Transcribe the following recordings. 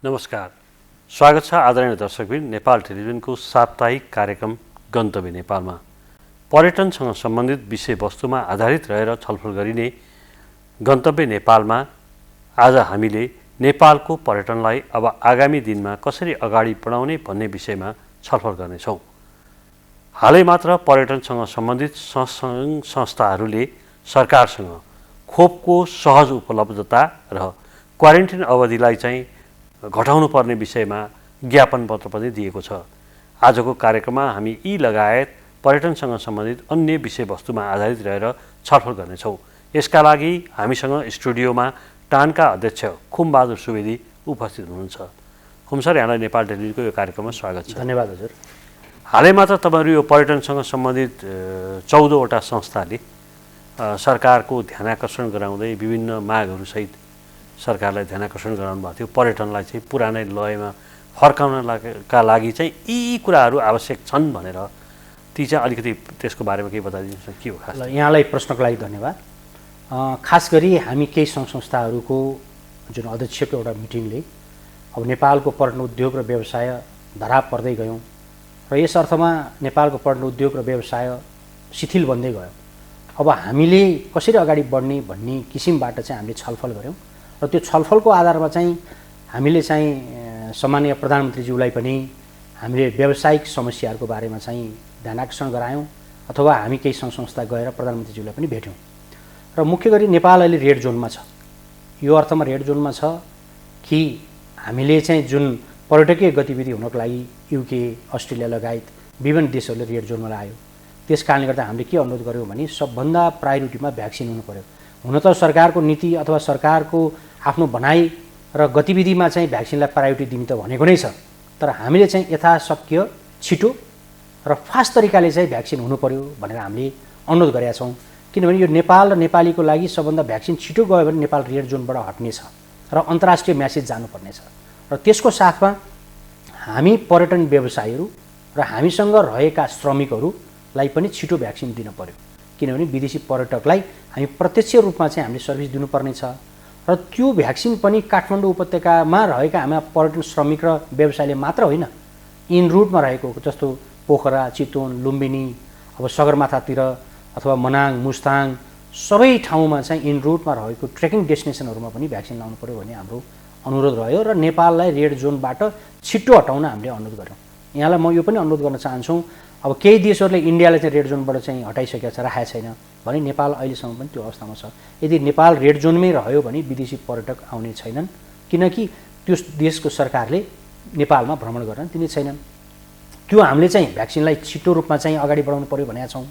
नमस्कार, स्वागत छ आदरणीय दर्शकबिन नेपाल टेलिभिजनको साप्ताहिक कार्यक्रम गन्तव्य नेपालमा। पर्यटनसँग सम्बन्धित विषयवस्तुमा आधारित रहेर छलफल गरिने गन्तव्य नेपालमा आज हामीले नेपालको पर्यटनलाई अब आगामी दिनमा कसरी अगाडि बढाउने भन्ने विषयमा छलफल गर्नेछौँ। हालै मात्र पर्यटनसँग सम्बन्धित संस्थाहरूले सरकारसँग खोपको सहज उपलब्धता र क्वारेन्टाइन अवधिलाई चाहिँ घटाउनु पर्ने विषयमा ज्ञापन पत्र पनि दिएको छ। आजको कार्यक्रममा हामी यी लगायत पर्यटनसँग सम्बन्धित अन्य विषयवस्तुमा आधारित रहेर छलफल गर्नेछौँ। यसका लागि हामीसँग स्टुडियोमा टानका अध्यक्ष खुमबहादुर सुवेदी उपस्थित हुनुहुन्छ। खुम सर, यहाँलाई नेपाल टेलिभिजनको यो कार्यक्रममा स्वागत छ। धन्यवाद हजुर। हालै मात्र तपाईँहरू यो पर्यटनसँग सम्बन्धित 14वटा संस्थाले सरकारको ध्यानाकर्षण गराउँदै विभिन्न मागहरूसहित सरकारलाई ध्यानाकर्षण गराउनु भएको थियो। पर्यटनलाई चाहिँ पुरानै लयमा फर्काउनका लागि चाहिँ यी कुराहरू आवश्यक छन् भनेर ती चाहिँ अलिकति त्यसको बारेमा केही बताइदिनुहोस्। के हो खास? यहाँलाई प्रश्नको लागि धन्यवाद। खास गरी हामी केही सङ्घ संस्थाहरूको जुन अध्यक्षको एउटा मिटिङले अब नेपालको पर्यटन उद्योग र व्यवसाय धराप पर्दै गयौँ र यस अर्थमा नेपालको पर्यटन उद्योग र व्यवसाय शिथिल बन्दै गयो। अब हामीले कसरी अगाडि बढ्ने भन्ने किसिमबाट चाहिँ हामीले छलफल गऱ्यौँ र त्यो छलफलको आधारमा चाहिँ हामीले चाहिँ सम्माननीय प्रधानमन्त्रीज्यूलाई पनि हामीले व्यावसायिक समस्याहरूको बारेमा चाहिँ ध्यानाकर्षण गरायौँ अथवा हामी केही सङ्घ संस्था गएर प्रधानमन्त्रीज्यूलाई पनि भेट्यौँ। र मुख्य गरी नेपाल अहिले रेड जोनमा छ। यो अर्थमा रेड जोनमा छ कि हामीले चाहिँ जुन पर्यटकीय गतिविधि हुनको लागि युके, अस्ट्रेलिया लगायत विभिन्न देशहरूले रेड जोनमा ल्यायो। त्यस कारणले गर्दा हामीले के अनुरोध गऱ्यौँ भने सबभन्दा प्रायोरिटीमा भ्याक्सिन हुनु पर्यो। हुन त सरकारको नीति अथवा सरकारको आफ्नो भनाइ र गतिविधिमा चाहिँ भ्याक्सिनलाई प्रायोरिटी दिने त भनेको नै छ, तर हामीले चाहिँ यथाशक्य छिटो र फास्ट तरिकाले चाहिँ भ्याक्सिन हुनु पर्यो भनेर हामीले अनुरोध गरेका छौँ। किनभने यो नेपाल र नेपालीको लागि सबभन्दा भ्याक्सिन छिटो गयो भने नेपाल रेड जोनबाट हट्नेछ र अन्तर्राष्ट्रिय म्यासेज जानुपर्नेछ। र त्यसको साथमा हामी पर्यटन व्यवसायीहरू र हामीसँग रहेका श्रमिकहरूलाई पनि छिटो भ्याक्सिन दिन पर्यो। किनभने विदेशी पर्यटकलाई हामी प्रत्यक्ष रूपमा चाहिँ हामीले सर्भिस दिनुपर्ने छ र त्यो भ्याक्सिन पनि काठमाडौँ उपत्यकामा रहेका हाम्रा पर्यटन श्रमिक र व्यवसायले मात्र होइन, इन रुटमा रहेको जस्तो पोखरा, चितवन, लुम्बिनी, अब सगरमाथातिर अथवा मनाङ, मुस्ताङ सबै ठाउँमा चाहिँ इन रुटमा रहेको ट्रेकिङ डेस्टिनेसनहरूमा पनि भ्याक्सिन लाउनु पर्यो भन्ने हाम्रो अनुरोध रह्यो र नेपाललाई रेड जोनबाट छिट्टो हटाउन हामीले अनुरोध गऱ्यौँ। यहाँलाई म यो पनि अनुरोध गर्न चाहन्छु, अब केही देशहरूले इन्डियालाई चाहिँ रेड जोनबाट चाहिँ हटाइसकेको छ, राखेको छैन भने नेपाल अहिलेसम्म पनि त्यो अवस्थामा छ। यदि नेपाल रेड जोनमै रह्यो भने विदेशी पर्यटक आउने छैनन्, किनकि त्यो देशको सरकारले नेपालमा भ्रमण गर्न दिने छैनन्। त्यो हामीले चाहिँ भ्याक्सिनलाई छिटो रूपमा चाहिँ अगाडि बढाउनु पर्यो भनेका छौँ।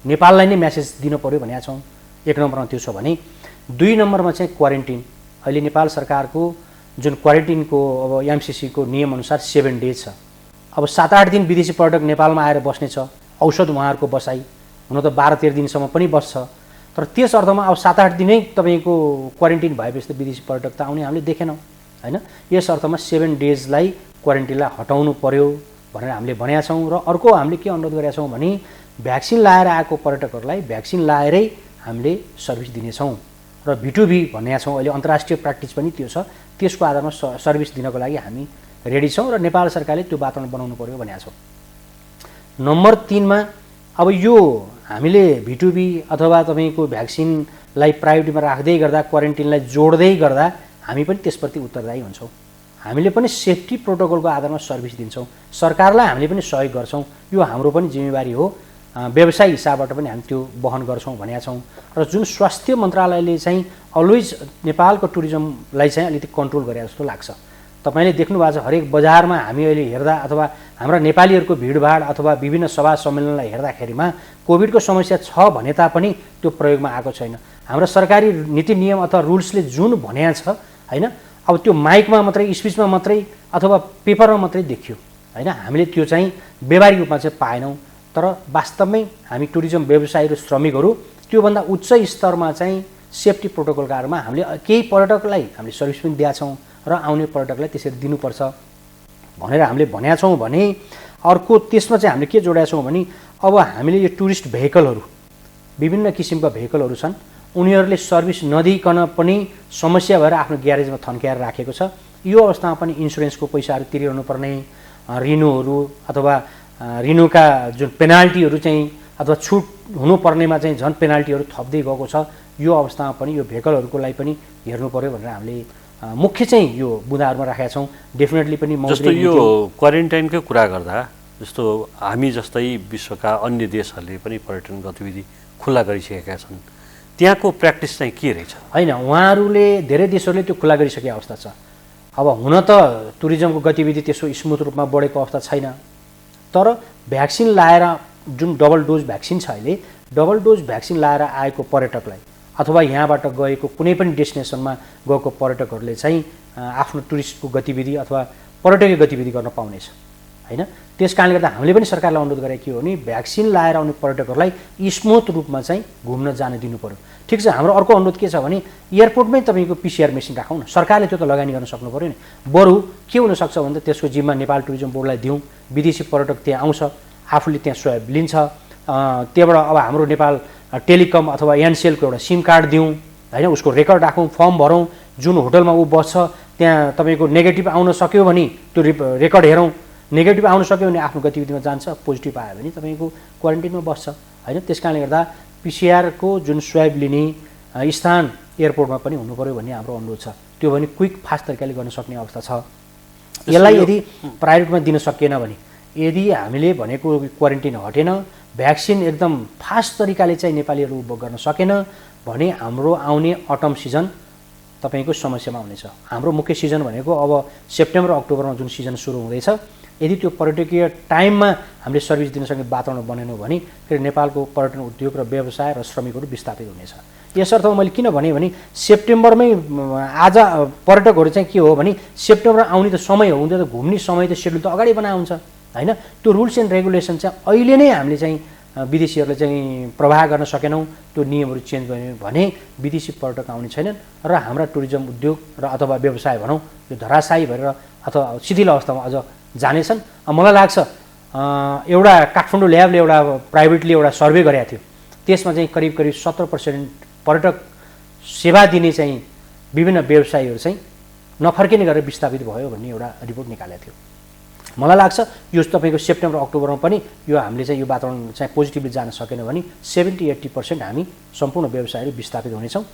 नेपाललाई नै म्यासेज दिनु पर्यो भनेका छौँ। एक नम्बरमा त्यो छ भने, दुई नम्बरमा चाहिँ क्वारेन्टिन। अहिले नेपाल सरकारको जुन क्वारेन्टिनको अब एमसिसीको नियमअनुसार 7 डेज छ। अब 7-8 दिन विदेशी पर्यटक नेपालमा आएर बस्नेछ, औषध उहाँहरूको बसाइ हुन त 12-13 दिनसम्म पनि बस्छ, तर त्यस अर्थमा अब 7-8 दिनै तपाईँको क्वारेन्टिन भएपछि त विदेशी पर्यटक त आउने हामीले देखेनौँ होइन। यस अर्थमा 7 डेजलाई क्वारेन्टिनलाई हटाउनु पर्यो भनेर हामीले भनेका छौँ। र अर्को हामीले के अनुरोध गरेका छौँ भने, भ्याक्सिन लाएर आएको पर्यटकहरूलाई भ्याक्सिन लाएरै हामीले सर्भिस दिनेछौँ र B2B भनेका छौँ। अहिले अन्तर्राष्ट्रिय प्र्याक्टिस पनि त्यो छ। त्यसको आधारमा सर्भिस दिनको लागि हामी रेडी छौँ र नेपाल सरकारले त्यो वातावरण बनाउनु पर्यो भनेका छौँ। नम्बर 3मा अब यो हामीले B2B अथवा तपाईँको भ्याक्सिनलाई प्रायोरिटीमा राख्दै गर्दा क्वारेन्टिनलाई जोड्दै गर्दा हामी पनि त्यसप्रति उत्तरदायी हुन्छौँ। हामीले पनि सेफ्टी प्रोटोकलको आधारमा सर्भिस दिन्छौँ। सरकारलाई हामीले पनि सहयोग गर्छौँ। यो हाम्रो पनि जिम्मेवारी हो। व्यवसाय हिसाबबाट पनि हामी त्यो वहन गर्छौँ भनेका छौँ। र जुन स्वास्थ्य मन्त्रालयले चाहिँ अलवेज नेपालको टुरिज्मलाई चाहिँ अलिकति कन्ट्रोल गरे जस्तो लाग्छ। तपाईँले देख्नु भएको छ, हरेक बजारमा हामी अहिले हेर्दा अथवा हाम्रा नेपालीहरूको भिडभाड अथवा विभिन्न सभा सम्मेलनलाई हेर्दाखेरिमा कोभिडको समस्या छ भने तापनि त्यो प्रयोगमा आएको छैन। हाम्रो सरकारी नीति नियम अथवा रुल्सले जुन भनेको छ होइन, अब त्यो माइकमा मात्रै, स्पिचमा मात्रै अथवा पेपरमा मात्रै देखियो होइन। हामीले त्यो चाहिँ व्यावहारिक रूपमा चाहिँ पाएनौँ। तर वास्तवमै हामी टुरिज्म व्यवसायी र श्रमिकहरू त्योभन्दा उच्च स्तरमा चाहिँ सेफ्टी प्रोटोकलका आधारमा हामीले केही पर्यटकलाई हामीले सर्भिस पनि दिएका छौँ र आउने पर्यटकलाई त्यसरी दिनुपर्छ भनेर हामीले भनेका छौँ भने, अर्को त्यसमा चाहिँ हामीले के जोडेका छौँ भने, अब हामीले यो टुरिस्ट भेहिकलहरू विभिन्न किसिमका भेहिकलहरू छन्, उनीहरूले सर्भिस नदिइकन पनि समस्या भएर आफ्नो ग्यारेजमा थन्क्याएर राखेको छ यो अवस्थामा पनि इन्सुरेन्सको पैसाहरू तिरिरहनु पर्ने, रिन्युहरू अथवा रिन्युका जुन पेनाल्टीहरू चाहिँ अथवा छुट हुनुपर्नेमा चाहिँ झन् पेनाल्टीहरू थप्दै गएको छ। यो अवस्थामा पनि यो भेकलहरूको लागि पनि हेर्नु पर्यो भनेर हामीले मुख्य चाहिँ यो बुँदाहरूमा राखेका छौँ। डेफिनेटली पनि जस्तो यो क्वारेन्टाइनकै कुरा गर्दा जस्तो हामी जस्तै विश्वका अन्य देशहरूले पनि पर्यटन गतिविधि खुल्ला गरिसकेका छन्, त्यहाँको प्र्याक्टिस चाहिँ के रहेछ? होइन, उहाँहरूले धेरै देशहरूले त्यो खुल्ला गरिसकेको अवस्था छ। अब हुन त टुरिज्मको गतिविधि त्यसो स्मुथ रूपमा बढेको अवस्था छैन, तर भ्याक्सिन लाएर जुन डबल डोज भ्याक्सिन छ अहिले, डबल डोज भ्याक्सिन लाएर आएको पर्यटकलाई अथवा यहाँबाट गएको कुनै पनि डेस्टिनेसनमा गएको पर्यटकहरूले चाहिँ आफ्नो टुरिस्टको गतिविधि अथवा पर्यटकीय गतिविधि गर्न पाउनेछ होइन। त्यस कारणले गर्दा हामीले पनि सरकारलाई अनुरोध गरेको के हो भने भ्याक्सिन लाएर आउने पर्यटकहरूलाई स्मुथ रूपमा चाहिँ घुम्न जान दिनु पर्यो। ठिक छ, हाम्रो अर्को अनुरोध के छ भने एयरपोर्टमै तपाईँको पिसिआर मेसिन राखौँ न। सरकारले त्यो त लगानी गर्न सक्नु पऱ्यो नि। बरु के हुनसक्छ भने त्यसको जिम्मा नेपाल टुरिज्म बोर्डलाई दिउँ, विदेशी पर्यटक त्यहाँ आउँछ, आफूले त्यहाँ स्वाब लिन्छ, त्यहाँबाट अब हाम्रो नेपाल टेलिकम अथवा एनसिएलको एउटा सिम कार्ड दिउँ होइन, उसको रेकर्ड राखौँ, फर्म भरौँ, जुन होटलमा ऊ बस्छ त्यहाँ तपाईँको नेगेटिभ आउन सक्यो भने त्यो रेकर्ड हेरौँ, नेगेटिभ आउन सक्यो भने आफ्नो गतिविधिमा जान्छ, पोजिटिभ आयो भने तपाईँको क्वारेन्टिनमा बस्छ होइन। त्यस कारणले गर्दा पिसिआरको जुन स्वाब लिने स्थान एयरपोर्टमा पनि हुनु पऱ्यो भन्ने हाम्रो अनुरोध छ। त्यो भने क्विक फास्ट तरिकाले गर्न सक्ने अवस्था छ। यसलाई यदि प्रायोरिटीमा दिन सकिएन भने, यदि हामीले भनेको क्वारेन्टिन हटेन, भ्याक्सिन एकदम फास्ट तरिकाले चाहिँ नेपालीहरू गर्न सकेन भने हाम्रो आउने अटम सिजन तपाईँको समस्यामा हुनेछ। हाम्रो मुख्य सिजन भनेको अब सेप्टेम्बर अक्टोबरमा जुन सिजन सुरु हुँदैछ, यदि त्यो पर्यटकीय टाइममा हामीले सर्भिस दिन सक्ने वातावरण बनेनौँ भने फेरि नेपालको पर्यटन उद्योग र व्यवसाय र श्रमिकहरू विस्थापित हुनेछ। यस अर्थमा मैले किन भने सेप्टेम्बरमै आज पर्यटकहरू चाहिँ के हो भने सेप्टेम्बर आउने त समय हो, उनीहरू त घुम्ने समय त सेड्युल त अगाडि बनाएको हुन्छ होइन। त्यो रुल्स एन्ड रेगुलेसन चाहिँ अहिले नै हामीले चाहिँ विदेशीहरूले चाहिँ प्रवाह गर्न सकेनौँ, त्यो नियमहरू चेन्ज भयो भने विदेशी पर्यटक आउने छैनन् र हाम्रा टुरिज्म उद्योग र अथवा व्यवसाय भनौँ यो धराशायी भएर अथवा शिथिल अवस्थामा अझ जानेछन्। मलाई लाग्छ एउटा काठमाडौँ ल्याबले एउटा प्राइभेटली एउटा सर्वे गरेको थियो, त्यसमा चाहिँ करिब 70% पर्यटक सेवा दिने चाहिँ विभिन्न व्यवसायीहरू चाहिँ नफर्किने गरेर विस्थापित भयो भन्ने एउटा रिपोर्ट निकालेको थियो। मलाई लाग्छ यो तपाईँको सेप्टेम्बर अक्टोबरमा पनि यो हामीले चाहिँ यो वातावरण चाहिँ पोजिटिभली जान सकेन भने 70-80% हामी सम्पूर्ण व्यवसायहरू विस्थापित हुनेछौँ।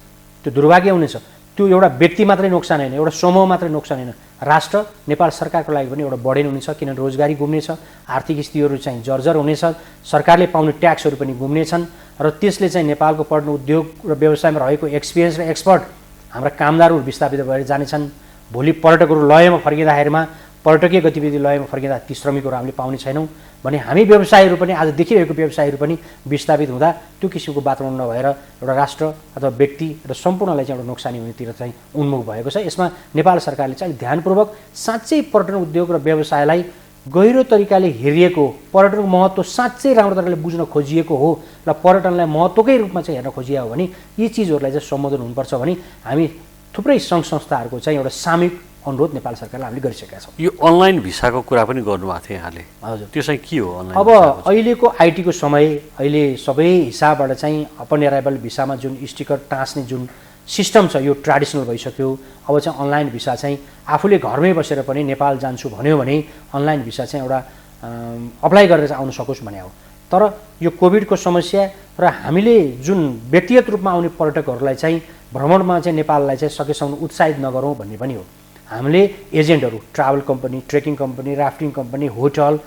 त्यो दुर्भाग्य हुनेछ। त्यो एउटा व्यक्ति मात्रै नोक्सान होइन, एउटा समूह मात्रै नोक्सान होइन, राष्ट्र नेपाल सरकारको लागि पनि एउटा बढेन हुनेछ, किनभने रोजगारी गुम्नेछ, आर्थिक स्थितिहरू चाहिँ जर्जर हुनेछ, सरकारले पाउने ट्याक्सहरू पनि गुम्नेछन् र त्यसले चाहिँ नेपालको पर्यटन उद्योग र व्यवसायमा रहेको एक्सपिरियन्स र एक्सपर्ट हाम्रा कामदारहरू विस्थापित भएर जानेछन्। भोलि पर्यटकहरू लयमा फर्किँदाखेरिमा पर्यटकीय गतिविधि लयमा फर्किँदा ती श्रमिकहरू हामीले पाउने छैनौँ भने हामी व्यवसायीहरू पनि आज देखिरहेको व्यवसायीहरू पनि विस्थापित हुँदा त्यो किसिमको वातावरण नभएर एउटा राष्ट्र अथवा व्यक्ति र सम्पूर्णलाई चाहिँ एउटा नोक्सानी हुनेतिर चाहिँ उन्मुख भएको छ। यसमा नेपाल सरकारले चाहिँ ध्यानपूर्वक साँच्चै पर्यटन उद्योग र व्यवसायलाई गहिरो तरिकाले हेरिएको, पर्यटनको महत्त्व साँच्चै राम्रो तरिकाले बुझ्न खोजिएको हो र पर्यटनलाई महत्त्वकै रूपमा चाहिँ हेर्न खोजिएको हो भने यी चिजहरूलाई चाहिँ सम्बोधन हुनुपर्छ भने हामी थुप्रै सङ्घ संस्थाहरूको चाहिँ एउटा सामूहिक अनुरोध नेपाल सरकारलाई हामीले गरिसकेका छौँ। यो अनलाइन भिसाको कुरा पनि गर्नुभएको थियो यहाँले, हजुर त्यो चाहिँ के हो अनलाइन? अब अहिलेको आइटीको समय, अहिले सबै हिसाबबाट चाहिँ अपन एराइभल भिसामा जुन स्टिकर टाँस्ने जुन सिस्टम छ यो ट्रेडिसनल भइसक्यो। अब चाहिँ अनलाइन भिसा चाहिँ आफूले घरमै बसेर पनि नेपाल जान्छु भन्यो भने अनलाइन भिसा चाहिँ एउटा अप्लाई गरेर चाहिँ आउन सकोस् भने हो। तर यो कोभिडको समस्या र हामीले जुन व्यक्तिगत रूपमा आउने पर्यटकहरूलाई चाहिँ भ्रमणमा चाहिँ नेपाललाई चाहिँ सकेसम्म उत्साहित नगरौँ भन्ने पनि हो। हामीले एजेन्टहरू, travel company, trekking company, rafting company, hotel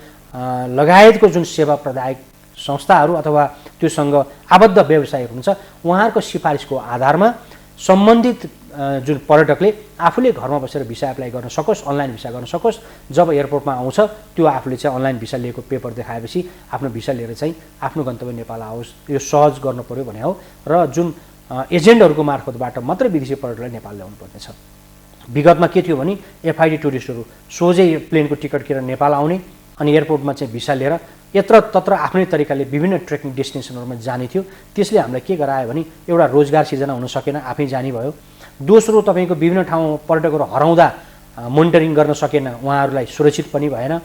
लगायतको जुन सेवा प्रदायक संस्थाहरू अथवा त्योसँग आबद्ध व्यवसायहरू हुन्छ उहाँहरूको सिफारिसको आधारमा सम्बन्धित जुन पर्यटकले आफूले घरमा बसेर भिसा एप्लाई गर्न सकोस्, अनलाइन भिसा गर्न सकोस्। जब एयरपोर्टमा आउँछ त्यो आफूले चाहिँ अनलाइन भिसा लिएको पेपर देखाएपछि आफ्नो भिसा लिएर चाहिँ आफ्नो गन्तव्य नेपाल आओस्, यो सहज गर्नु पर्यो भने हो। र जुन एजेन्टहरूको मार्फतबाट मात्रै विदेशी पर्यटकलाई नेपाल ल्याउनु पर्नेछ। विगतमा के थियो भने एफआइडी टुरिस्टहरू सोझै प्लेनको टिकट किनेर नेपाल आउने अनि एयरपोर्टमा चाहिँ भिसा लिएर यत्र तत्र आफ्नै तरिकाले विभिन्न ट्रेकिङ डेस्टिनेसनहरूमा जाने थियो। त्यसले हामीलाई के गरायो भने एउटा रोजगार सिर्जना हुन सकेन, आफै जाने भयो। दोस्रो तपाईँको विभिन्न ठाउँमा पर्यटकहरू हराउँदा मोनिटरिङ गर्न सकेन, उहाँहरूलाई सुरक्षित पनि भएन।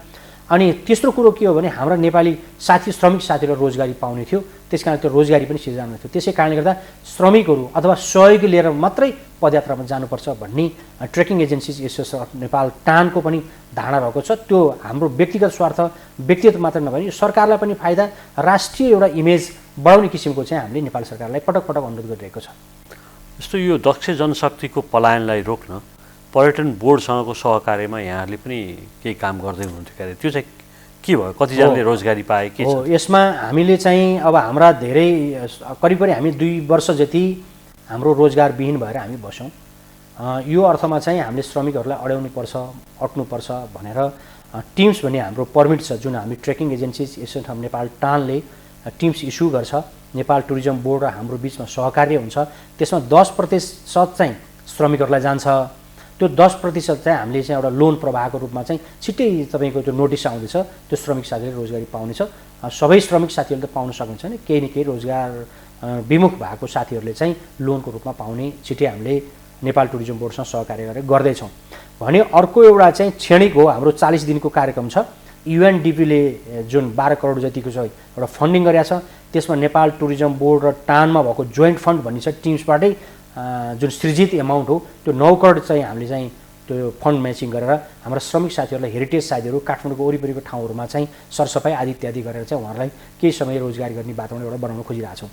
अनि तेस्रो कुरो के हो भने हाम्रा नेपाली साथी, श्रमिक साथीहरू रोजगारी पाउने थियो, त्यस कारण त्यो रोजगारी पनि सिर्जना हुने थियो। त्यसै कारणले गर्दा श्रमिकहरू अथवा सहयोगी लिएर मात्रै पदयात्रामा जानुपर्छ भन्ने trekking agencies association of Nepal टानको पनि धारणा रहेको छ। त्यो हाम्रो व्यक्तिगत स्वार्थ व्यक्तिगत मात्र नभए सरकारलाई पनि फाइदा, राष्ट्रिय एउटा इमेज बढाउने किसिमको चाहिँ हामीले नेपाल सरकारलाई पटक पटक अनुरोध गरिरहेको छ। जस्तो यो दक्ष जनशक्तिको पलायनलाई रोक्न पर्यटन बोर्डसँगको सहकार्यमा यहाँहरूले पनि केही काम गर्दै हुनुहुन्थ्यो क्यारे, त्यो चाहिँ के भयो? कतिजनाले रोजगारी पाए के हो? यसमा हामीले चाहिँ अब हाम्रा धेरै करिब हामी 2 वर्ष जति हाम्रो रोजगारविहीन भएर हामी बस्यौँ। यो अर्थमा चाहिँ हामीले श्रमिकहरूलाई अड्याउनुपर्छ, अट्नुपर्छ भनेर टिम्स भन्ने हाम्रो पर्मिट छ, जुन हामी trekking agencies association of Nepal टानले टिम्स इस्यु गर्छ। नेपाल टुरिज्म बोर्ड र हाम्रो बिचमा सहकार्य हुन्छ। त्यसमा 10% चाहिँ श्रमिकहरूलाई जान्छ। त्यो 10% चाहिँ हामीले चाहिँ एउटा लोन प्रवाहको रूपमा चाहिँ छिट्टै तपाईँको त्यो नोटिस आउँदैछ, त्यो श्रमिक साथीहरूले रोजगारी पाउनेछ। सबै श्रमिक साथीहरूले त पाउन सक्नुहुन्छ नि, केही न केही रोजगार विमुख भएको साथीहरूले चाहिँ लोनको रूपमा पाउने छिट्टै हामीले नेपाल टुरिज्म बोर्डसँग सहकार्य गरेर गर्दैछौँ भने। अर्को एउटा चाहिँ क्षणिक हो, हाम्रो 40 दिनको कार्यक्रम छ। युएनडिपीले जुन 12 करोड जतिको छ एउटा फन्डिङ गरेको छ, त्यसमा नेपाल टुरिज्म बोर्ड र टानमा भएको जोइन्ट फन्ड भन्ने छ, टिम्सबाटै जुन सृजित एमाउन्ट हो त्यो 9 करोड चाहिँ हामीले चाहिँ त्यो फन्ड म्याचिङ गरेर हाम्रा श्रमिक साथीहरूलाई हेरिटेज साथीहरू काठमाडौँको वरिपरिको ठाउँहरूमा चाहिँ सरसफाइ आदि इत्यादि गरेर चाहिँ उहाँहरूलाई केही समय रोजगारी गर्ने वातावरण एउटा बनाउन खोजिरहेछौँ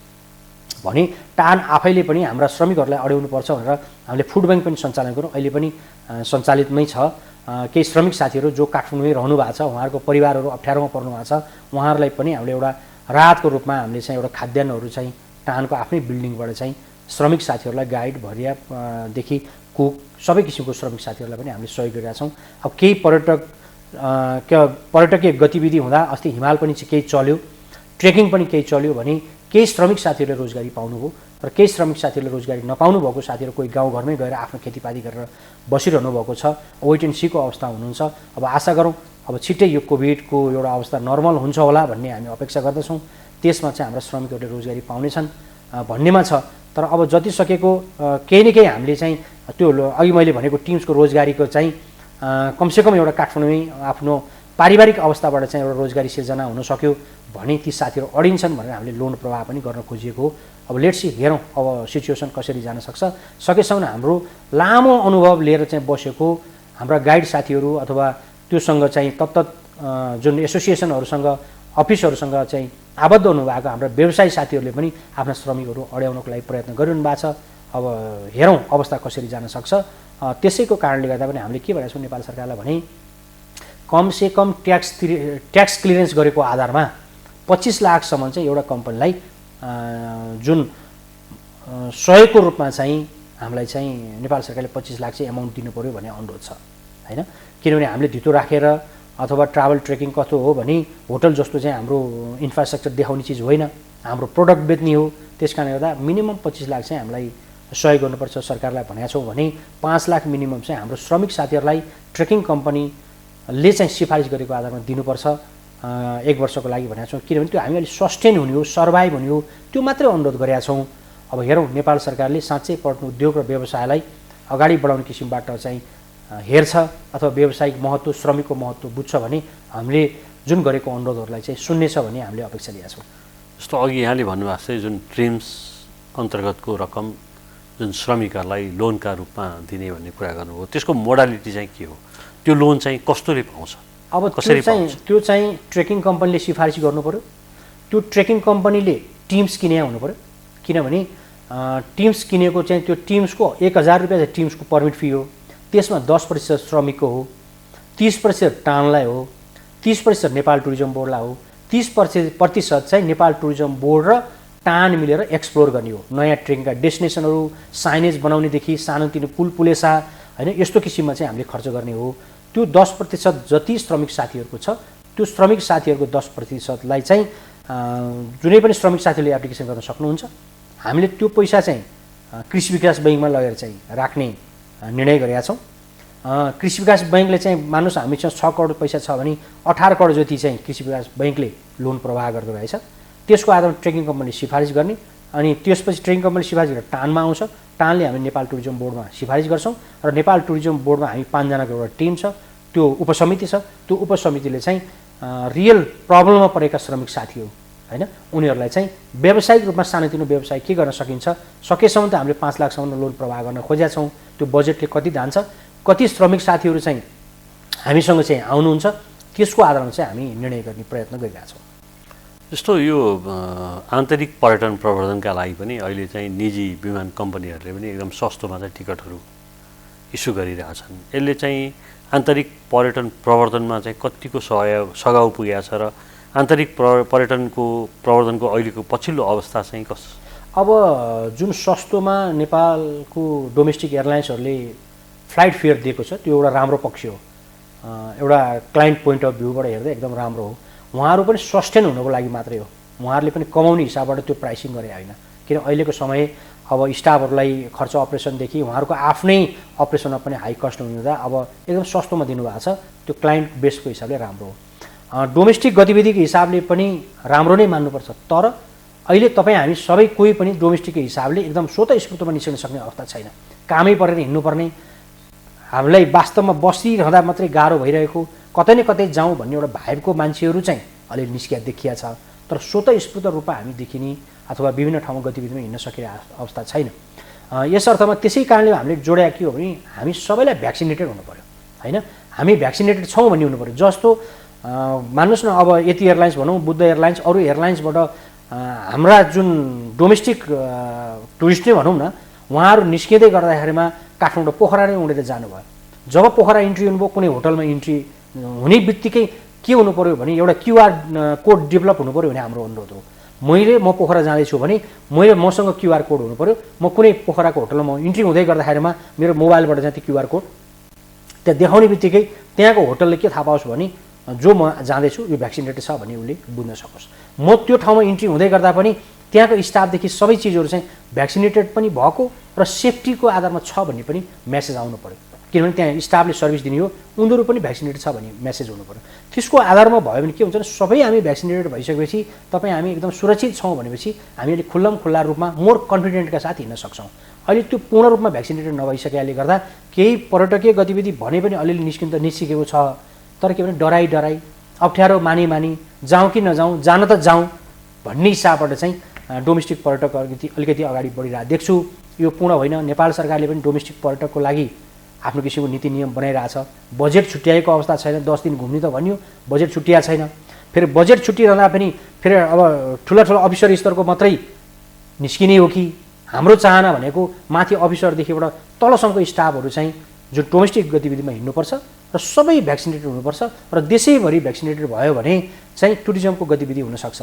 भने टान आफैले पनि हाम्रा श्रमिकहरूलाई अड्याउनुपर्छ भनेर हामीले फुड ब्याङ्क पनि सञ्चालन गरौँ। अहिले पनि सञ्चालितमै छ। केही श्रमिक साथीहरू जो काठमाडौँमै रहनु भएको छ, उहाँहरूको परिवारहरू अप्ठ्यारोमा पर्नु भएको छ, उहाँहरूलाई पनि हामीले एउटा राहतको रूपमा हामीले चाहिँ एउटा खाद्यान्नहरू चाहिँ टानको आफ्नै बिल्डिङबाट चाहिँ श्रमिक साथीहरूलाई गाइड भरियादेखि कुक सबै किसिमको श्रमिक साथीहरूलाई पनि हामीले सहयोग गरिरहेका छौँ। अब केही पर्यटकीय गतिविधि हुँदा अस्ति हिमाल पनि केही चल्यो, ट्रेकिङ पनि केही चल्यो भने केही श्रमिक साथीहरूले रोजगारी पाउनुभयो र केही श्रमिक साथीहरूले रोजगारी नपाउनु भएको साथीहरू कोही गाउँघरमै गएर आफ्नो खेतीपाती गरेर बसिरहनु भएको छ। वेट एन्ड सीको अवस्था हुनुहुन्छ। अब आशा गरौँ अब छिट्टै यो कोभिडको एउटा अवस्था नर्मल हुन्छ होला भन्ने हामी अपेक्षा गर्दछौँ। त्यसमा चाहिँ हाम्रा श्रमिकहरूले रोजगारी पाउनेछन् भन्नेमा छ। तर अब जति सकेको केही न केही हामीले चाहिँ त्यो अघि मैले भनेको टिम्सको रोजगारीको चाहिँ कमसेकम एउटा काठमाडौँमै आफ्नो पारिवारिक अवस्थाबाट चाहिँ एउटा रोजगारी सिर्जना हुन सक्यो भने ती साथीहरू अडिन्छन् भनेर हामीले लोन प्रवाह पनि गर्न खोजिएको हो। अब लेट्स सी, हेरौँ अब सिचुएसन कसरी जान सक्छ। सकेसम्म हाम्रो लामो अनुभव लिएर चाहिँ बसेको हाम्रा गाइड साथीहरू अथवा त्योसँग चाहिँ तत्त जुन एसोसिएसनहरूसँग अफिसहरूसँग चाहिँ आबद्ध हुनुभएको हाम्रा व्यवसायी साथीहरूले पनि आफ्ना श्रमिकहरू अड्याउनको लागि प्रयत्न गरिरहनु भएको छ। अब हेरौँ अवस्था कसरी जान सक्छ। त्यसैको कारणले गर्दा पनि हामीले के भनेको छौँ नेपाल सरकारलाई भने कमसेकम ट्याक्स क्लियरेन्स गरेको आधारमा 25 लाखसम्म चाहिँ एउटा कम्पनीलाई जुन सहयोगको रूपमा चाहिँ हामीलाई चाहिँ नेपाल सरकारले 25 लाख चाहिँ एमाउन्ट दिनु पर्यो भन्ने अनुरोध छ हैन। किनभने हामीले धितो राखेर अथवा ट्राभल ट्रेकिङ कस्तो हो भने होटल जस्तो चाहिँ हाम्रो इन्फ्रास्ट्रक्चर देखाउने चिज होइन, हाम्रो प्रोडक्ट बेच्ने हो। त्यस कारणले गर्दा मिनिमम 25 लाख चाहिँ हामीलाई सहयोग गर्नुपर्छ सरकारलाई भनेका छौँ भने 5 लाख मिनिमम चाहिँ हाम्रो श्रमिक साथीहरूलाई ट्रेकिङ कम्पनीले चाहिँ सिफारिस गरेको आधारमा दिनुपर्छ 1 वर्षको लागि भनेका छौँ। किनभने त्यो हामी अलिक सस्टेन हुने हो, सर्भाइभ हुने हो, त्यो मात्रै अनुरोध गरेका छौँ। अब हेरौँ नेपाल सरकारले साँच्चै पर्यटन उद्योग र व्यवसायलाई अगाडि बढाउने किसिमबाट चाहिँ हेर्छ अथवा व्यावसायिक महत्त्व श्रमिकको महत्त्व बुझ्छ भने हामीले जुन गरेको अनुरोधहरूलाई चाहिँ सुन्नेछ भन्ने हामीले अपेक्षा लिएका छौँ। जस्तो अघि यहाँले भन्नुभएको छ जुन ट्रिम्स अन्तर्गतको रकम जुन श्रमिकहरूलाई लोनका रूपमा दिने भन्ने कुरा गर्नुभयो, त्यसको मोडालिटी चाहिँ के हो? त्यो लोन चाहिँ कस्तोले पाउँछ? अब त्यो चाहिँ ट्रेकिङ कम्पनीले सिफारिस गर्नु पर्यो। त्यो ट्रेकिङ कम्पनीले टिम्स किने हुनु पर्यो। किनभने टिम्स किनेको चाहिँ त्यो टिम्सको 1000 रुपियाँ चाहिँ टिम्सको पर्मिट फी हो। त्यसमा 10% श्रमिकको हो, 30% टानलाई हो, 30% नेपाल टुरिज्म बोर्डलाई हो, 30% चाहिँ नेपाल टुरिज्म बोर्ड र टान मिलेर एक्सप्लोर गर्ने हो। नयाँ ट्रेकिङका डेस्टिनेसनहरू साइनेज बनाउनेदेखि सानोतिनो पुल पुलेसा हैन यस्तो किसिममा चाहिँ हामीले खर्च गर्ने हो। त्यो 10% जति श्रमिक साथीहरूको छ त्यो श्रमिक साथीहरूको 10%लाई चाहिँ जुनै पनि श्रमिक साथीले एप्लिकेसन गर्न सक्नुहुन्छ। हामीले त्यो पैसा चाहिँ कृषि विकास बैङ्कमा लगेर चाहिँ राख्ने निर्णय गरेका छौँ। कृषि विकास बैङ्कले चाहिँ मान्नुहोस् हामीसँग 6 करोड पैसा छ भने 18 करोड जति चाहिँ कृषि विकास बैङ्कले लोन प्रवाह गर्दो रहेछ। त्यसको आधारमा ट्रेकिङ कम्पनीले सिफारिस गर्ने अनि त्यसपछि ट्रेकिङ कम्पनीले सिफारिस गरेर टानमा आउँछ। टानले हामी नेपाल टुरिज्म बोर्डमा सिफारिस गर्छौँ र नेपाल टुरिज्म बोर्डमा हामी 5 जनाको एउटा टिम छ, त्यो उपसमिति छ। त्यो उपसमितिले चाहिँ रियल प्रब्लममा परेका श्रमिक साथीहरू हैन उनीहरूलाई चाहिँ व्यावसायिक रूपमा सानोतिनो व्यवसाय के गर्न सकिन्छ सकेसम्म त हामीले 5 लाखसम्म लोन प्रवाह गर्न खोजेका छौँ त्यो बजेटले कति जान्छ कति श्रमिक साथीहरू चाहिँ हामीसँग चाहिँ आउनुहुन्छ त्यसको आधारमा चाहिँ हामी निर्णय गर्ने प्रयत्न गरिरहेका छौँ जस्तो यो आन्तरिक पर्यटन प्रवर्धनका लागि पनि अहिले चाहिँ निजी विमान कम्पनीहरूले पनि एकदम सस्तोमा चाहिँ टिकटहरू इस्यु गरिरहेछन् यसले चाहिँ आन्तरिक पर्यटन प्रवर्धनमा चाहिँ कतिको सघाउ पुगेको छ र आन्तरिक पर्यटनको प्रवर्धनको अहिलेको पछिल्लो अवस्था चाहिँ कस्तो अब जुन सस्तोमा नेपालको डोमेस्टिक एयरलाइन्सहरूले फ्लाइट फेयर दिएको छ त्यो एउटा राम्रो पक्ष हो एउटा क्लाइन्ट पोइन्ट अफ भ्यूबाट हेर्दा एकदम राम्रो हो उहाँहरू पनि सस्टेन हुनको लागि मात्रै हो उहाँहरूले पनि कमाउने हिसाबबाट त्यो प्राइसिङ गरे होइन किन अहिलेको समय अब स्टाफहरूलाई खर्च अपरेसनदेखि उहाँहरूको आफ्नै अपरेसनमा पनि हाई कस्ट हुँदा अब एकदम सस्तोमा दिनुभएको छ त्यो क्लाइन्ट बेसको हिसाबले राम्रो हो डोमेस्टिक गतिविधिको हिसाबले पनि राम्रो नै मान्नुपर्छ तर अहिले तपाईँ हामी सबै कोही पनि डोमेस्टिकको हिसाबले एकदम स्वतस्फूर्तमा निस्कन सक्ने अवस्था छैन कामै परेर हिँड्नुपर्ने हामीलाई वास्तवमा बसिरहँदा मात्रै गाह्रो भइरहेको कतै न कतै जाउँ भन्ने एउटा भाइबको मान्छेहरू चाहिँ अलिअलि निस्किया देखिया छ तर स्वतस्फूर्त रूपमा हामी देखिने अथवा विभिन्न ठाउँमा गतिविधिमा हिँड्न सकिरहेको अवस्था छैन यस अर्थमा त्यसै कारणले हामीले जोडेका के हो भने हामी सबैलाई भ्याक्सिनेटेड हुनु पर्यो हैन हामी भ्याक्सिनेटेड छौँ भन्ने हुनु पर्यो जस्तो मान्नुहोस् न अब यति एयरलाइन्स भनौँ बुद्ध एयरलाइन्स अरू एयरलाइन्सबाट हाम्रा जुन डोमेस्टिक टुरिस्ट नै भनौँ न उहाँहरू निस्किँदै गर्दाखेरिमा काठमाडौँ पोखरा नै उडेर जानुभयो जब पोखरा इन्ट्री हुनुभयो कुनै होटलमा इन्ट्री हुने बित्तिकै के हुनु पर्यो भने एउटा क्युआर कोड डेभलप हुनु पर्यो भने हाम्रो अनुरोध हो म पोखरा जाँदैछु भने मसँग क्युआर कोड हुनु पर्यो म कुनै पोखराको होटलमा इन्ट्री हुँदै गर्दाखेरिमा मेरो मोबाइलबाट चाहिँ त्यो क्युआर कोड त्यहाँ देखाउने बित्तिकै त्यहाँको होटलले के थाहा पाओस् भने जो म जाँदैछु यो भ्याक्सिनेटेड छ भन्ने उसले बुझ्न सकोस् म त्यो ठाउँमा इन्ट्री हुँदै गर्दा पनि त्यहाँको स्टाफदेखि सबै चिजहरू चाहिँ भ्याक्सिनेटेड पनि भएको र सेफ्टीको आधारमा छ भन्ने पनि मेसेज आउनु पर्यो किनभने त्यहाँ स्टाफले सर्भिस दिने हो उनीहरू पनि भ्याक्सिनेटेड छ भन्ने मेसेज हुनु पर्यो त्यसको आधारमा भयो भने के हुन्छ भने सबै हामी भ्याक्सिनेटेड भइसकेपछि तपाईँ हामी एकदम सुरक्षित छौँ भनेपछि हामीले खुल्ला रूपमा मोर कन्फिडेन्टका साथ हिँड्न सक्छौँ अहिले त्यो पूर्ण रूपमा भ्याक्सिनेटेड नभइसकेकाले गर्दा केही पर्यटकीय गतिविधि भने पनि अलिअलि निस्किएको छ तर के भने डराई अप्ठ्यारो मानी जाउँ कि नजाउँ जान त जाउँ भन्ने हिसाबबाट चाहिँ डोमेस्टिक पर्यटक अलिकति अगाडि बढिरहेको देख्छु यो पूर्ण होइन नेपाल सरकारले पनि डोमेस्टिक पर्यटकको लागि आफ्नो किसिमको नीति नियम बनाइरहेछ बजेट छुट्याएको अवस्था छैन 10 दिन घुम्ने त भन्यो बजेट छुट्याएको छैन फेरि बजेट छुट्टिरहँदा पनि फेरि अब ठुला अफिसर स्तरको मात्रै निस्किने हो कि हाम्रो चाहना भनेको माथि अफिसरदेखिबाट तलसम्मको स्टाफहरू चाहिँ जो डोमेस्टिक गतिविधिमा हिँड्नुपर्छ र सबै भ्याक्सिनेटेड हुनुपर्छ र देशैभरि भ्याक्सिनेटेड भयो भने चाहिँ टुरिज्मको गतिविधि हुनसक्छ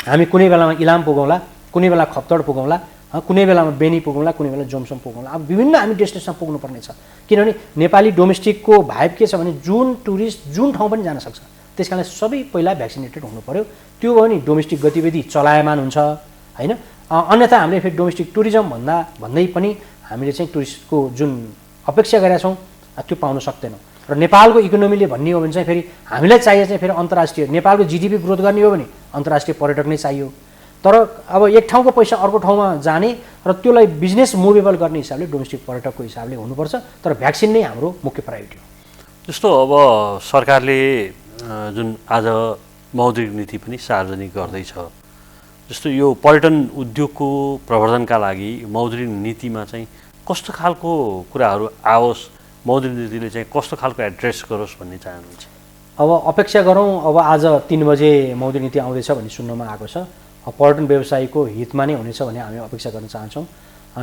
हामी कुनै बेलामा इलाम पुगौँला कुनै बेला खप्तड पुगौँला कुनै बेलामा बेनी पुगौँला कुनै बेला जोमसम पुगौँला अब विभिन्न हामी डेस्टिनेसनमा पुग्नुपर्ने छ किनभने नेपाली डोमेस्टिकको भाइब के छ भने जुन टुरिस्ट जुन ठाउँ पनि जान सक्छ त्यस कारणले सबै पहिला भ्याक्सिनेटेड हुनु पर्यो त्यो भयो नि डोमेस्टिक गतिविधि चलायमान हुन्छ होइन अन्यथा हामीले फेरि डोमेस्टिक टुरिज्म भन्दै पनि हामीले चाहिँ टुरिस्टको जुन अपेक्षा गरेका छौँ त्यो पाउन सक्दैनौँ र नेपालको इकोनोमीले भन्ने हो भने चाहिँ फेरि हामीलाई चाहिए चाहिँ फेरि अन्तर्राष्ट्रिय नेपालको जिडिपी ग्रोथ गर्ने हो भने अन्तर्राष्ट्रिय पर्यटक नै चाहियो तर अब एक ठाउँको पैसा अर्को ठाउँमा जाने र त्यसलाई बिजनेस मुभेबल गर्ने हिसाबले डोमेस्टिक पर्यटकको हिसाबले हुनुपर्छ तर भ्याक्सिन नै हाम्रो मुख्य प्रायोरिटी हो जस्तो अब सरकारले जुन आज मौद्रिक नीति पनि सार्वजनिक गर्दैछ जस्तो यो पर्यटन उद्योगको प्रवर्धनका लागि मौद्रिक नीतिमा चाहिँ कस्तो खालको कुराहरू आओस् मौद्रिक नीतिले चाहिँ कस्तो खालको एड्रेस गरोस् भन्ने चाहनुहुन्छ अब अपेक्षा गरौँ अब आज 3 बजे मौद्रिक नीति आउँदैछ भन्ने सुन्नमा आएको छ पर्यटन व्यवसायीको हितमा नै हुनेछ भन्ने हामी अपेक्षा गर्न चाहन्छौँ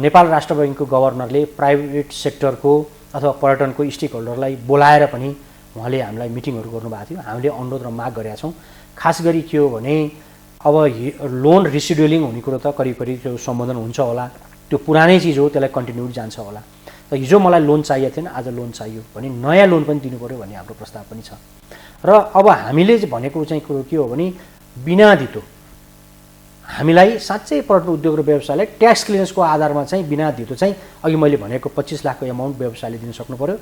नेपाल राष्ट्र बैङ्कको गभर्नरले प्राइभेट सेक्टरको अथवा पर्यटनको स्टेक होल्डरलाई बोलाएर पनि उहाँले हामीलाई मिटिङहरू गर्नुभएको थियो हामीले अनुरोध र माग गरेका छौँ खास गरी के हो भने अब लोन रिसिड्युलिङ हुने कुरो त करिब त्यो सम्बोधन हुन्छ होला त्यो पुरानै चिज हो त्यसलाई कन्टिन्युटी जान्छ होला र हिजो मलाई लोन चाहिएको थिएन आज लोन चाहियो भने नयाँ लोन पनि दिनु पर्यो भन्ने हाम्रो प्रस्ताव पनि छ र अब हामीले भनेको चाहिँ कुरो के हो भने बिना धितो हामीलाई साँच्चै पर्यटन उद्योग र व्यवसायलाई ट्याक्स क्लियरेन्सको आधारमा चाहिँ बिना धितो चाहिँ अघि मैले भनेको 25 लाखको एमाउन्ट व्यवसायले दिन सक्नु पर्यो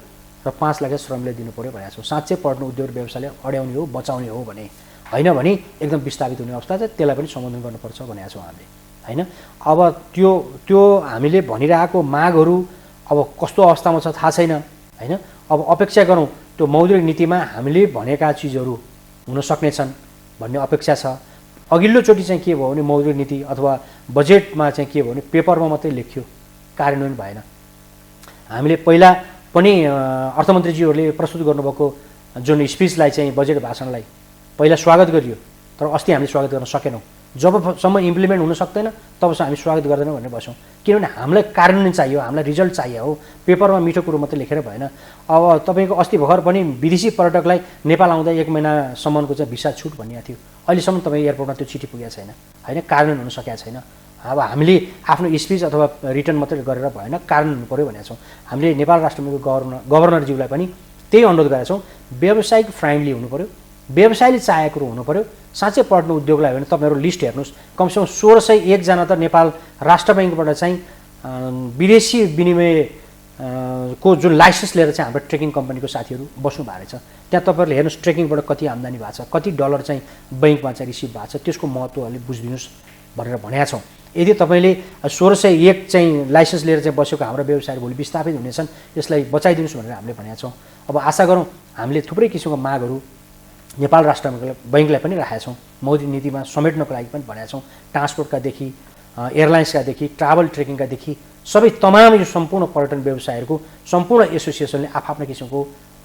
र 5 लाख श्रमले दिनु पर्यो भनेको छौँ साँच्चै पर्यटन उद्योग र व्यवसायले अड्याउने हो बचाउने हो भने होइन भने एकदम विस्थापित हुने अवस्था चाहिँ त्यसलाई पनि सम्बोधन गर्नुपर्छ भनेको छौँ हामीले होइन अब त्यो हामीले भनिरहेको मागहरू अब कस्तो अवस्थामा छ थाहा छैन होइन अब अपेक्षा गरौँ त्यो मौद्रिक नीतिमा हामीले भनेका चिजहरू हुन सक्नेछन् भन्ने अपेक्षा छ अघिल्लोचोटि चाहिँ के भयो भने मौद्रिक नीति अथवा बजेटमा चाहिँ के भयो भने पेपरमा मात्रै लेखियो, कार्यान्वयन भएन। हामीले पहिला पनि अर्थमन्त्रीज्यूहरूले प्रस्तुत गर्नुभएको जुन स्पिचलाई चाहिँ बजेट भाषणलाई पहिला स्वागत गरियो, तर अस्ति हामीले स्वागत गर्न सकेनौँ। जबसम्म इम्प्लिमेन्ट हुन सक्दैन तबसम्म हामी स्वागत गर्दैनौँ भनेर बस्यौँ, किनभने हामीलाई कार्यान्वयन चाहियो, हामीलाई रिजल्ट चाहियो हो। पेपरमा मिठो कुरो मात्रै लेखेर भएन। अब तपाईँको अस्ति भर्खर पनि विदेशी पर्यटकलाई नेपाल आउँदा 1 महिनासम्मको चाहिँ भिसा छुट भनिएको थियो, अहिलेसम्म तपाईँ एयरपोर्टमा त्यो चिठी पुगेको छैन होइन, कार्यान्वयन हुन सकेको छैन। अब हामीले आफ्नो स्पिच अथवा रिटर्न मात्रै गरेर भएन, कार्यान्वयन हुनु पऱ्यो भनेका छौँ। हामीले नेपाल राष्ट्रपतिको गभर्नरज्यूलाई पनि त्यही अनुरोध गरेका छौँ, व्यावसायिक फ्रेन्डली हुनु पऱ्यो, व्यवसायले चाहेको कुरो हुनु पऱ्यो। साँच्चै पर्यटन उद्योगलाई भने तपाईँहरू लिस्ट हेर्नुहोस्, कमसेकम 1601 जना त नेपाल राष्ट्र ब्याङ्कबाट चाहिँ विदेशी विनिमय को जुन लाइसेन्स लिएर चाहिँ हाम्रो ट्रेकिङ कम्पनीको साथीहरू बस्नु भएको रहेछ। त्यहाँ तपाईँहरूले हेर्नुहोस् ट्रेकिङबाट कति आम्दानी भएको छ, कति डलर चाहिँ बैङ्कमा चाहिँ रिसिभ भएको छ, त्यसको महत्त्व अलिक बुझिदिनुहोस् भनेर भनेका छौँ। यदि तपाईँले 1601 चाहिँ लाइसेन्स लिएर चाहिँ बसेको हाम्रो व्यवसायहरू भोलि विस्थापित हुनेछन्, यसलाई बचाइदिनुहोस् भनेर हामीले भनेका छौँ। अब आशा गरौँ हामीले थुप्रै किसिमको मागहरू नेपाल राष्ट्र बैङ्कलाई पनि राखेका छौँ, मौद्रिक नीतिमा समेट्नको लागि पनि भनेका छौँ। ट्रान्सपोर्टकादेखि एयरलाइन्सकादेखि ट्राभल ट्रेकिङकादेखि सबै तमाम यो सम्पूर्ण पर्यटन व्यवसायहरूको सम्पूर्ण एसोसिएसनले आफ्नै किसिमको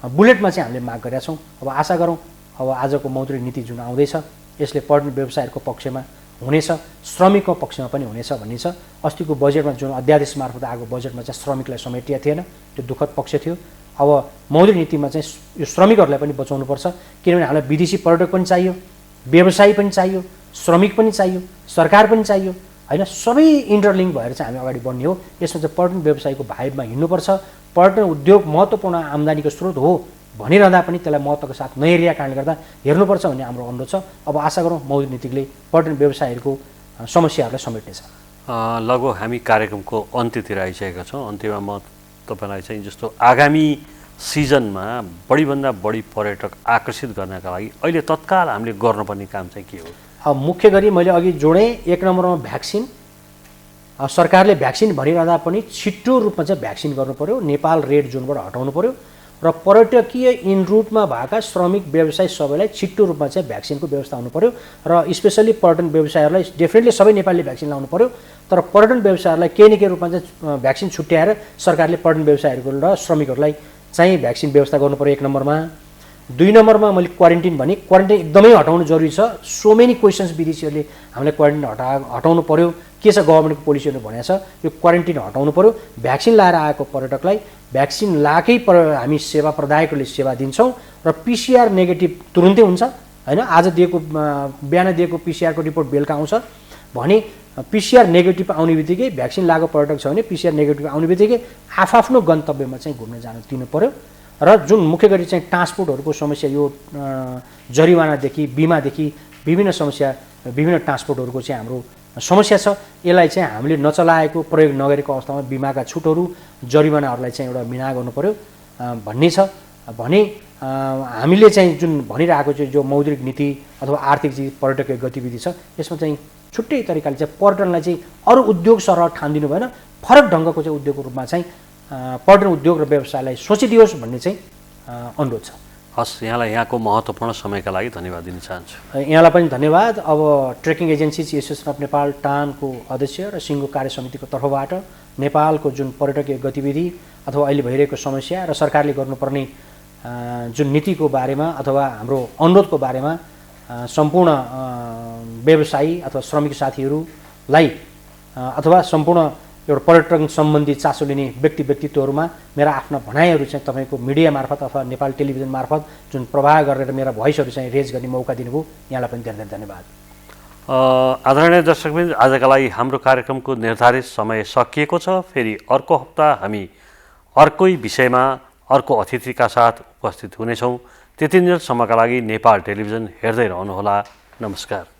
बुलेटमा चाहिँ हामीले माग गरेका छौँ। अब आशा गरौँ अब आजको मौद्रिक नीति जुन आउँदैछ यसले पर्यटन व्यवसायहरूको पक्षमा हुनेछ, श्रमिकको पक्षमा पनि हुनेछ भन्ने छ। अस्तिको बजेटमा जुन अध्यादेश मार्फत आएको बजेटमा चाहिँ श्रमिकलाई समेटिया थिएन, त्यो दुःखद पक्ष थियो। अब मौद्रिक नीतिमा चाहिँ यो श्रमिकहरूलाई पनि बचाउनुपर्छ, किनभने हामीलाई विदेशी पर्यटक पनि चाहियो, व्यवसायी पनि चाहियो, श्रमिक पनि चाहियो, सरकार पनि चाहियो होइन। सबै इन्टरलिङ्क भएर चाहिँ हामी अगाडि बढ्ने हो। यसमा चाहिँ पर्यटन व्यवसायको भाइबमा हिँड्नुपर्छ। पर्यटन उद्योग महत्त्वपूर्ण आम्दानीको स्रोत हो भनिरहँदा पनि त्यसलाई महत्त्वको साथ नहेरिएको कारणले गर्दा हेर्नुपर्छ भन्ने हाम्रो अनुरोध छ। अब आशा गरौँ मौद्रिक नीतिले पर्यटन व्यवसायहरूको समस्याहरूलाई समेट्नेछ। लगभग हामी कार्यक्रमको अन्त्यतिर आइसकेका छौँ। अन्त्यमा म तपाईँलाई चाहिँ जस्तो आगामी सिजनमा बढीभन्दा बढी पर्यटक आकर्षित गर्नका लागि अहिले तत्काल हामीले गर्नुपर्ने काम चाहिँ के हो? मुख्य गरी मैले अघि जोडेँ, 1 नम्बरमा भ्याक्सिन। सरकारले भ्याक्सिन भनिरहँदा पनि छिट्टो रूपमा चाहिँ भ्याक्सिन गर्नु पऱ्यो, नेपाल रेड जोनबाट हटाउनु पऱ्यो र पर्यटकीय इन रुटमा भएका श्रमिक व्यवसाय सबैलाई छिट्टो रूपमा चाहिँ भ्याक्सिनको व्यवस्था हुनु पऱ्यो र स्पेसल्ली पर्यटन व्यवसायहरूलाई डेफिनेटली सबै नेपालीले भ्याक्सिन लाउनु पऱ्यो। तर पर्यटन व्यवसायहरूलाई केही न केही रूपमा चाहिँ भ्याक्सिन छुट्याएर सरकारले पर्यटन व्यवसायहरूको र श्रमिकहरूलाई चाहिँ भ्याक्सिन व्यवस्था गर्नु पऱ्यो 1 नम्बरमा। 2 नम्बरमा मैले क्वारेन्टिन भने क्वारेन्टिन एकदमै हटाउनु जरुरी छ। सो मेनी क्वेसन्स विदेशीहरूले हामीलाई क्वारेन्टिन हटाउनु पऱ्यो, के छ गभर्मेन्टको पोलिसीहरू भनेको छ, यो क्वारेन्टिन हटाउनु पऱ्यो। भ्याक्सिन लाएर आएको पर्यटकलाई भ्याक्सिन लाएकै हामी सेवा प्रदायकहरूले सेवा दिन्छौँ र पिसिआर नेगेटिभ तुरुन्तै हुन्छ होइन। आज दिएको बिहान दिएको पिसिआरको रिपोर्ट बेलुका आउँछ भने पिसिआर नेगेटिभ आउने बित्तिकै भ्याक्सिन लागेको पर्यटक छ भने पिसिआर नेगेटिभ आउने बित्तिकै आफ्नो गन्तव्यमा चाहिँ घुम्न जानु दिनु पऱ्यो। र जुन मुख्य गरी चाहिँ ट्रान्सपोर्टहरूको समस्या, यो जरिवानादेखि बिमादेखि विभिन्न समस्या, विभिन्न ट्रान्सपोर्टहरूको चाहिँ हाम्रो समस्या छ। यसलाई चाहिँ हामीले नचलाएको, प्रयोग नगरेको अवस्थामा बिमाका छुटहरू, जरिवानाहरूलाई चाहिँ एउटा मिना गर्नु पऱ्यो भन्ने छ। भने हामीले चाहिँ जुन भनिरहेको चाहिँ जो मौद्रिक नीति अथवा आर्थिक चाहिँ पर्यटकीय गतिविधि छ यसमा चाहिँ छुट्टै तरिकाले चाहिँ पर्यटनलाई चाहिँ अरू उद्योग सरह ठानिदिनु भएन, फरक ढङ्गको चाहिँ उद्योगको रूपमा चाहिँ पर्यटन उद्योग र व्यवसायलाई सोचिदियोस् भन्ने चाहिँ अनुरोध छ। हस्, यहाँलाई यहाँको महत्त्वपूर्ण समयका लागि धन्यवाद दिन चाहन्छु। यहाँलाई पनि धन्यवाद। अब trekking agencies association of Nepal टानको अध्यक्ष र सिङ्गो कार्य समितिको तर्फबाट नेपालको जुन पर्यटकीय गतिविधि अथवा अहिले भइरहेको समस्या र सरकारले गर्नुपर्ने जुन नीतिको बारेमा अथवा हाम्रो अनुरोधको बारेमा सम्पूर्ण व्यवसायी अथवा श्रमिक साथीहरूलाई अथवा सम्पूर्ण एउटा पर्यटन सम्बन्धी चासो लिने व्यक्तित्वहरूमा मेरा आफ्ना भनाइहरू चाहिँ तपाईँको मिडिया मार्फत अथवा नेपाल टेलिभिजन मार्फत जुन प्रवाह गरेर मेरा भोइसहरू चाहिँ रेज गर्ने मौका दिनुभयो, यहाँलाई पनि धेरै धेरै धन्यवाद। आदरणीय दर्शकवृन्द, आजका लागि हाम्रो कार्यक्रमको निर्धारित समय सकिएको छ। फेरि अर्को हप्ता हामी अर्कै विषयमा अर्को अतिथिका साथ उपस्थित हुनेछौँ। त्यतिन्जेलसम्मका लागि नेपाल टेलिभिजन हेर्दै रहनुहोला। नमस्कार।